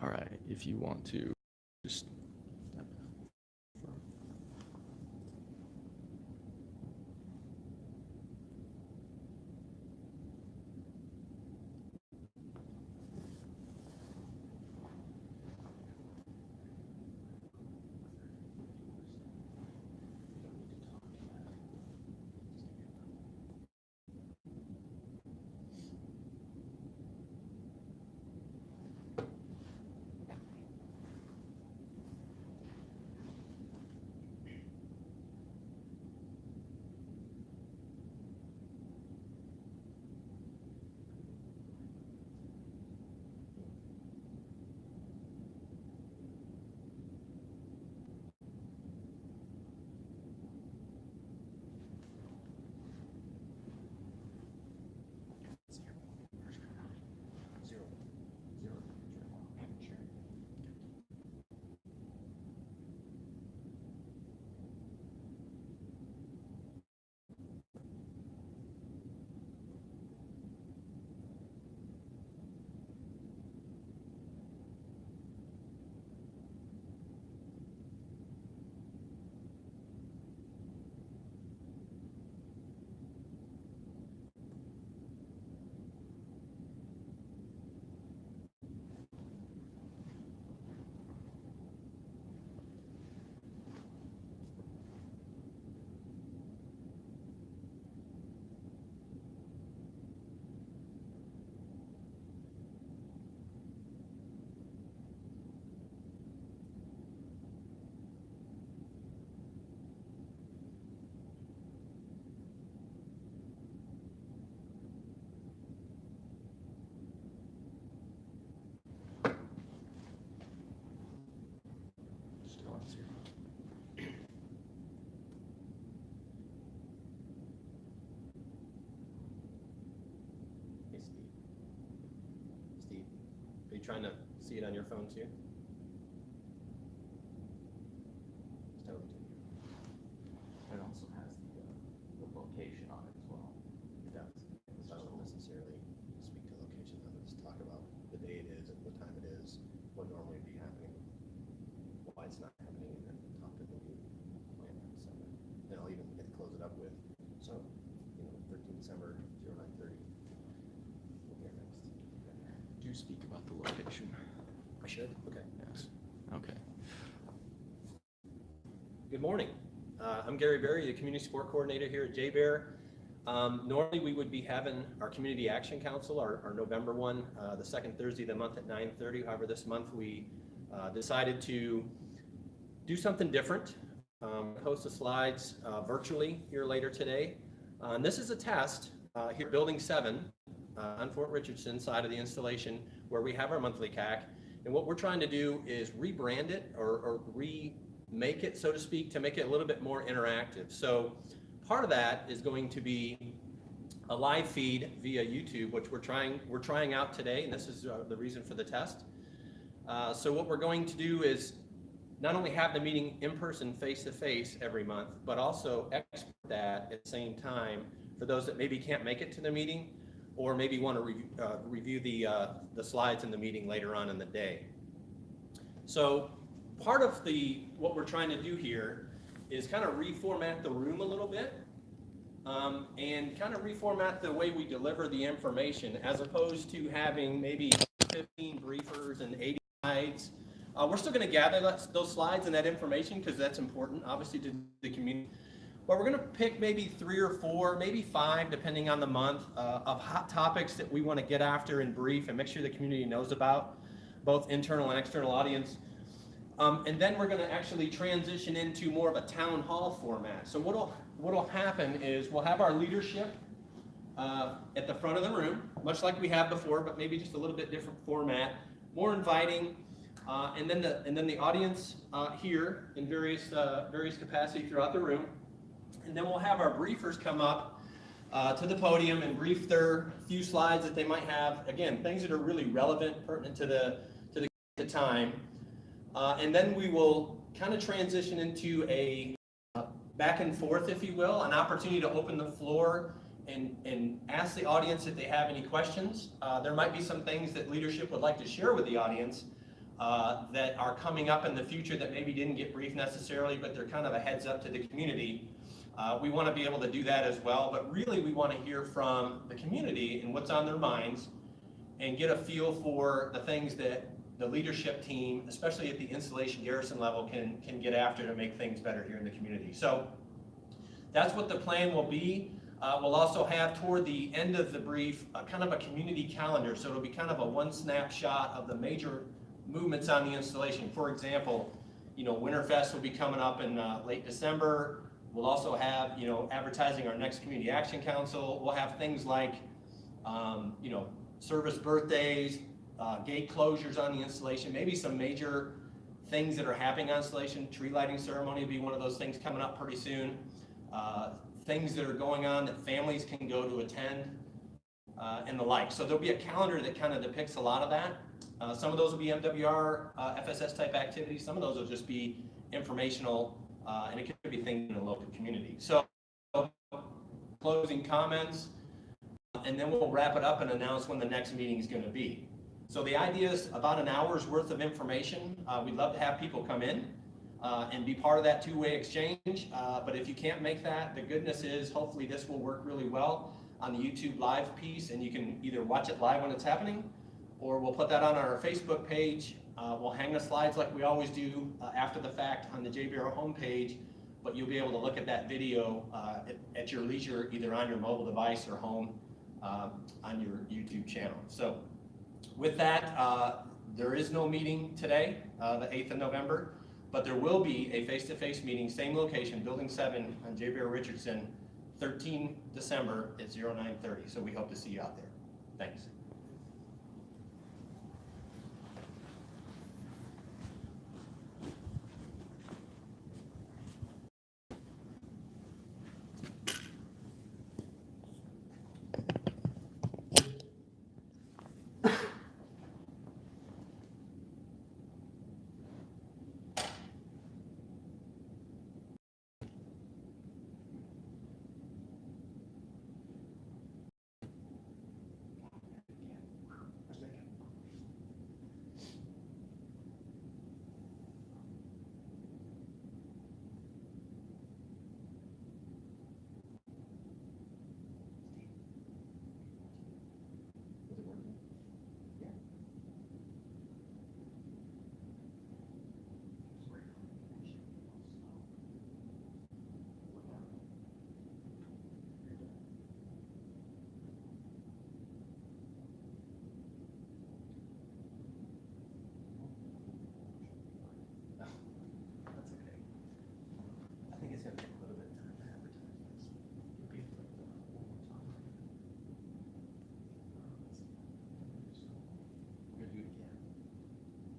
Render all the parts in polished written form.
All right, if you want to just Are you trying to see it on your phone too? it also has the location on it as well. It does. So I don't necessarily speak to location, I'll just talk about the day it is and what time it is, what normally would be happening, why it's not happening, and then talk to the new plan on December. Then I'll even get to close it up with, so, 13 December, 0930. We'll be here next. Do you speak about the location? I should? Okay. Yes. Okay. Good morning. I'm Gary Berry, the Community Support Coordinator here at JBER. Normally we would be having our Community Action Council, our November one, the second Thursday of the month at 9:30. However, this month we decided to do something different, post the slides virtually here later today. And this is a test here at Building 7 on Fort Richardson side of the installation where we have our monthly CAC. And what we're trying to do is rebrand it or remake it, so to speak, to make it a little bit more interactive. So part of that is going to be a live feed via YouTube, which we're trying out today, and this is the reason for the test. So what we're going to do is not only have the meeting in person, face to face every month, but also export that at the same time for those that maybe can't make it to the meeting, or maybe want to review the slides in the meeting later on in the day. So part of what we're trying to do here is kind of reformat the room a little bit, and kind of reformat the way we deliver the information, as opposed to having maybe 15 briefers and 80 slides. We're still going to gather those slides and that information because that's important, obviously, to the community. But we're going to pick maybe 3 or 4, maybe 5, depending on the month, of hot topics that we want to get after in brief and make sure the community knows about, both internal and external audience. And then we're going to actually transition into more of a town hall format. So what'll happen is we'll have our leadership at the front of the room, much like we have before, but maybe just a little bit different format, more inviting. And then the audience here in various capacity throughout the room. And then we'll have our briefers come up to the podium and brief their few slides that they might have. Again, things that are really relevant, pertinent to the time. And then we will kind of transition into a back and forth, if you will, an opportunity to open the floor and ask the audience if they have any questions. There might be some things that leadership would like to share with the audience. that are coming up in the future that maybe didn't get briefed necessarily, but they're kind of a heads up to the community. We want to be able to do that as well, but really we want to hear from the community and what's on their minds and get a feel for the things that the leadership team, especially at the installation garrison level, can get after to make things better here in the community. So that's what the plan will be. We'll also have toward the end of the brief kind of a community calendar, so it'll be kind of a one snapshot of the major movements on the installation. For example, Winterfest will be coming up in late December. We'll also have, advertising our next Community Action Council. We'll have things like, service birthdays, gate closures on the installation, maybe some major things that are happening on installation. Tree lighting ceremony will be one of those things coming up pretty soon. Things that are going on that families can go to attend, and the like. So there'll be a calendar that kind of depicts a lot of that. Some of those will be MWR, FSS type activities. Some of those will just be informational, and it could be things in the local community. So closing comments, and then we'll wrap it up and announce when the next meeting is going to be. So the idea is about an hour's worth of information. We'd love to have people come in and be part of that two-way exchange. But if you can't make that, the goodness is hopefully this will work really well on the YouTube live piece, and you can either watch it live when it's happening, or we'll put that on our Facebook page. We'll hang the slides like we always do after the fact on the JBER homepage, but you'll be able to look at that video at your leisure, either on your mobile device or home on your YouTube channel. So with that, there is no meeting today, the 8th of November, but there will be a face-to-face meeting, same location, Building 7 on JBER Richardson, 13 December at 09:30. So we hope to see you out there. Thanks.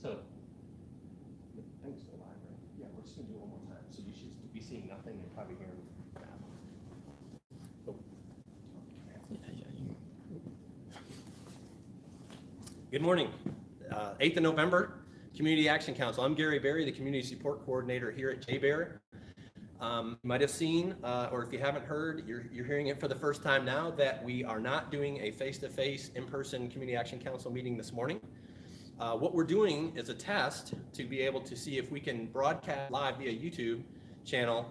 So, thanks to the library. Yeah, we're just gonna do it one more time. So you should be seeing nothing and probably hearing that. Oh. Good morning. 8th of November, Community Action Council. I'm Gary Berry, the Community Support Coordinator here at JBER. You might have seen, or if you haven't heard, you're hearing it for the first time now, that we are not doing a face-to-face, in-person Community Action Council meeting this morning. What we're doing is a test to be able to see if we can broadcast live via YouTube channel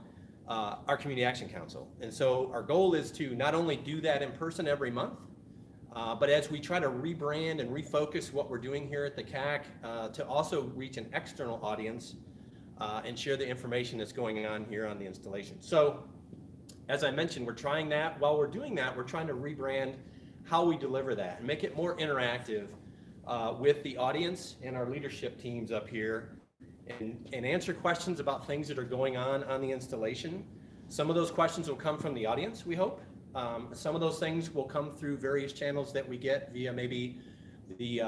our Community Action Council. And so our goal is to not only do that in person every month, but as we try to rebrand and refocus what we're doing here at the CAC, to also reach an external audience and share the information that's going on here on the installation. So as I mentioned, we're trying that. While we're doing that, we're trying to rebrand how we deliver that and make it more interactive with the audience and our leadership teams up here, and answer questions about things that are going on the installation. Some of those questions will come from the audience, we hope. Some of those things will come through various channels that we get via maybe the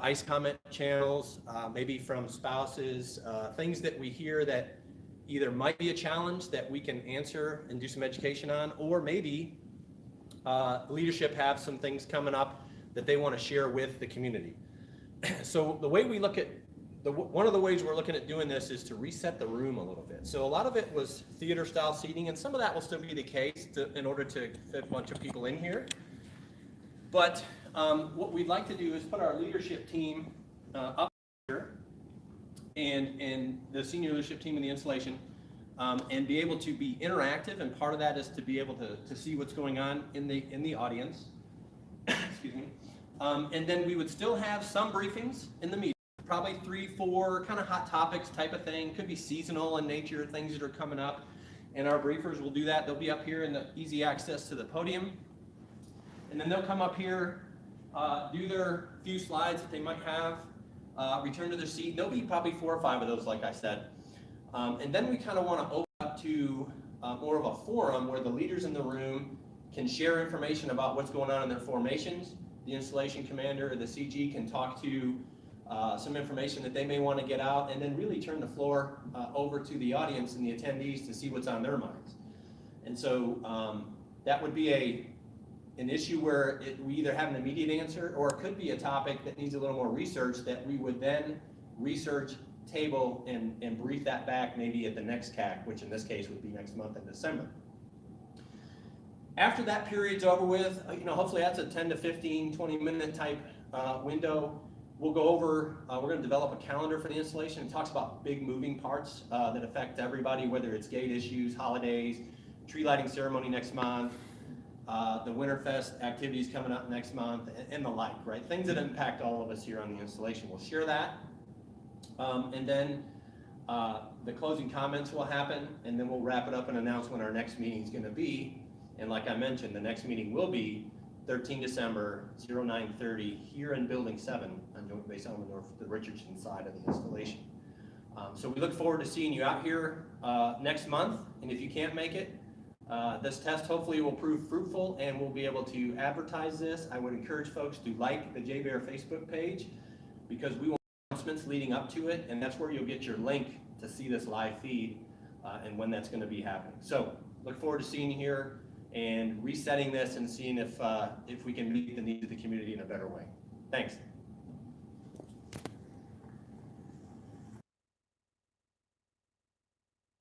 ICE comment channels, maybe from spouses, things that we hear that either might be a challenge that we can answer and do some education on, or maybe leadership have some things coming up that they want to share with the community. So the way we look at, one of the ways we're looking at doing this is to reset the room a little bit. So a lot of it was theater style seating, and some of that will still be the case in order to fit a bunch of people in here. But what we'd like to do is put our leadership team up here and the senior leadership team in the installation, and be able to be interactive. And part of that is to be able to see what's going on in the audience. Excuse me. And then we would still have some briefings in the meeting, probably 3, 4 kind of hot topics type of thing. Could be seasonal in nature, things that are coming up. And our briefers will do that. They'll be up here in the easy access to the podium. And then they'll come up here, do their few slides that they might have, return to their seat. There'll be probably 4 or 5 of those, like I said. And then we kind of want to open up to more of a forum where the leaders in the room can share information about what's going on in their formations. The installation commander or the CG can talk to some information that they may want to get out, and then really turn the floor over to the audience and the attendees to see what's on their minds. And so that would be an issue where we either have an immediate answer, or it could be a topic that needs a little more research that we would then research, table, and brief that back maybe at the next CAC, which in this case would be next month in December. After that period's over with, hopefully that's a 10 to 15, 20-minute type window. We'll go over, we're going to develop a calendar for the installation. It talks about big moving parts that affect everybody, whether it's gate issues, holidays, tree lighting ceremony next month, the Winterfest activities coming up next month, and the like, right? Things that impact all of us here on the installation. We'll share that. And then the closing comments will happen, and then we'll wrap it up and announce when our next meeting is going to be. And like I mentioned, the next meeting will be 13 December, 09:30, here in Building 7 on Joint Base Element North, the Richardson side of the installation. So we look forward to seeing you out here next month. And if you can't make it, this test hopefully will prove fruitful, and we'll be able to advertise this. I would encourage folks to like the JBER Facebook page, because we will have announcements leading up to it, and that's where you'll get your link to see this live feed and when that's going to be happening. So look forward to seeing you here and resetting this and seeing if we can meet the needs of the community in a better way. Thanks.